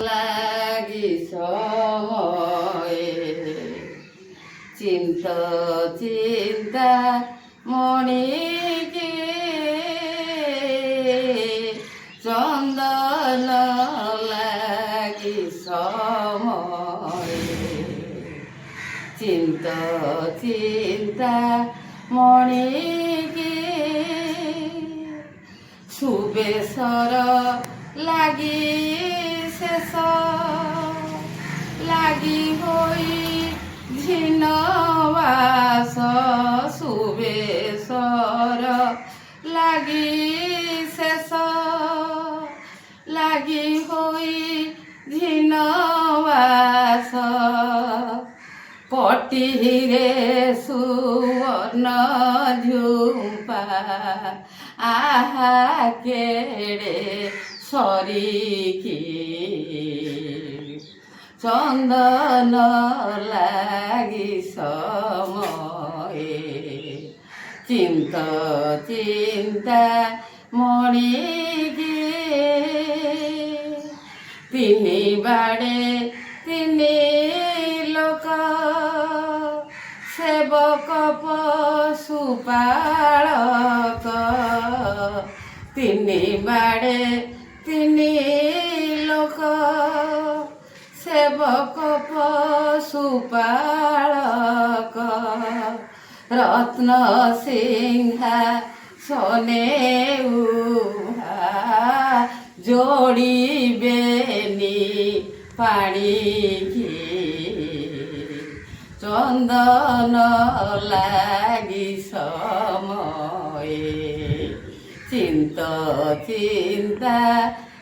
লাগি সময়ে চিন্তা মণিকে চন্দন লাগি সময়ে চিন্তা মণিকে সুবেশর লাগি শেষ লাগি হই ঝিনবাস সুবেশর লাগি শেষ লাগি হই ঝিনবাস কটিরে সুবর্ণ ঝুম্পা আহা কেড়ে সরিকি চন্দন লাগি সময়ে চিন্তা মণিকে তিনি বাড়ে তিনি লোক সেবক পশুপালক তিনি বাড়ে তিনি লোক সেবক পশুপালক রত্ন সিংহা সনে উহা যোড়িবেনি পাণিকি চন্দন লাগি সময়ে চিন্তা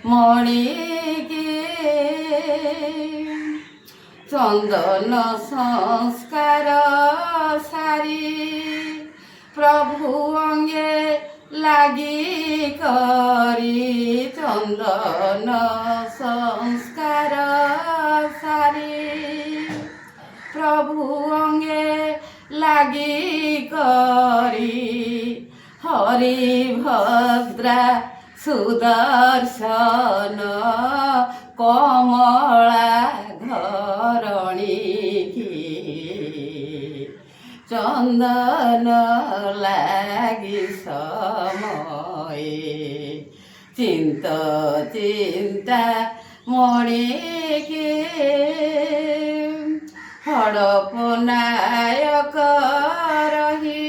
মণিকে চন্দন সংস্কার সারি প্রভু অঙ্গে লাগি করি চন্দন সংস্কার সারি প্রভু অঙ্গে লাগি করি হরি ভদ্রা সুদর্শন কমলা ধরণী চন্দন লাগি সময়ে চিন্তা মণিকে হড়প নায়ক রহি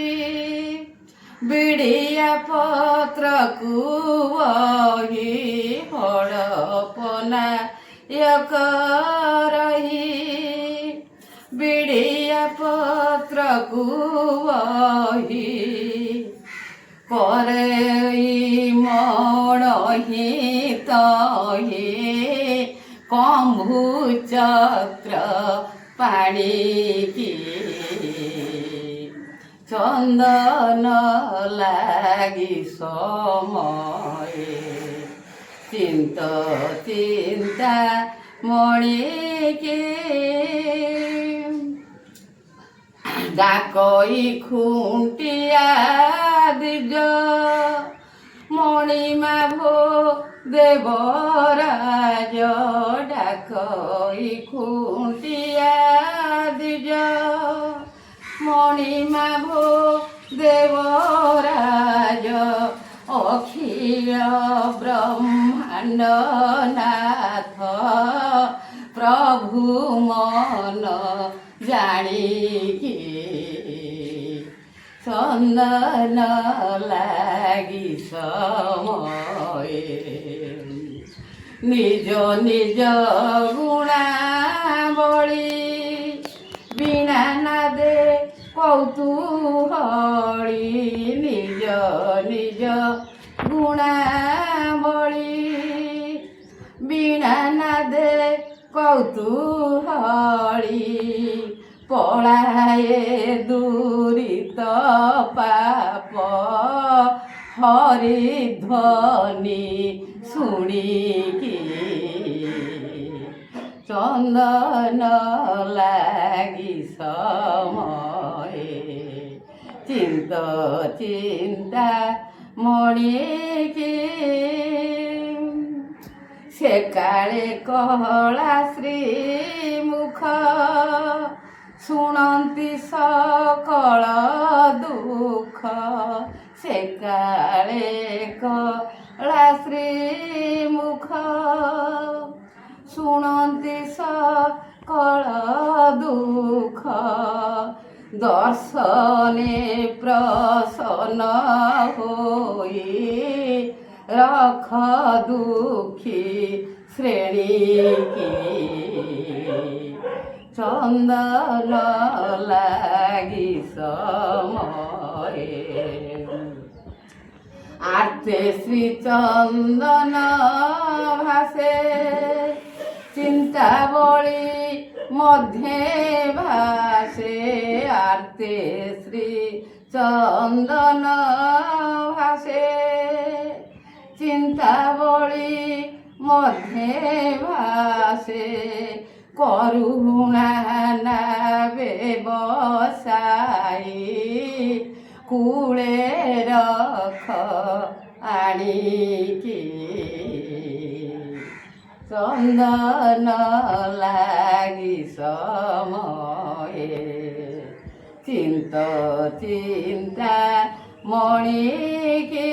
বিড়িয়া পত্রକୁ বহি হড়প নায়ক রহি বিড়িয়া পত্রକୁ বহি করে মণহি তহি কম্ভু চক্র পাণিকি চন্দন লাগি সময়ে চিন্তা মণিকে ডাকই খুঁটিয়া দিজ মণিমা ভো দেবরাজ ডাকই খুঁটিয়া দিজ মণিমা ভো দেবরাজ অখিল ব্রহ্মাণ্ড নাথ প্রভু মন জানিকি চন্দন লাগি সময়ে নিজ নিজ গুণাবলী বীণা নাদে কৌতূহলী নিজ নিজ গুণাবলী বীণা নাদে কৌতূহলী পলায়ে দুরিত পাপ হরিধ্বনি শুনিকি চন্দন লাগি সময়ে চিন্তা মণিকে ସେ କାଳେ କହଳା ଶ୍ରୀମୁଖ ଶୁଣନ୍ତି ସକଳ ଦୁଃଖ ସେ କାଳେ କହଳା ଶ୍ରୀମୁଖ ଶୁଣନ୍ତି ସକଳ ଦୁଃଖ ଦର୍ଶନେ ପ୍ରସନ୍ନ ହୋଇ ରଖ ଦୁଃଖୀ ଶ୍ରେଣୀକି ଚନ୍ଦନ ଲାଗି ସମয়ে আর্তে শ্রী চন্দন ভাসে চিন্তাবলী মধ্যে ভাসে আর্তে শ্রী চন্দন ভাসে চিন্তাবলী মধ্যে ভাসে করুণা নাবে বসাই কূলে রখ আনিকি চন্দন লাগি সময়ে চিন্তা মণিকে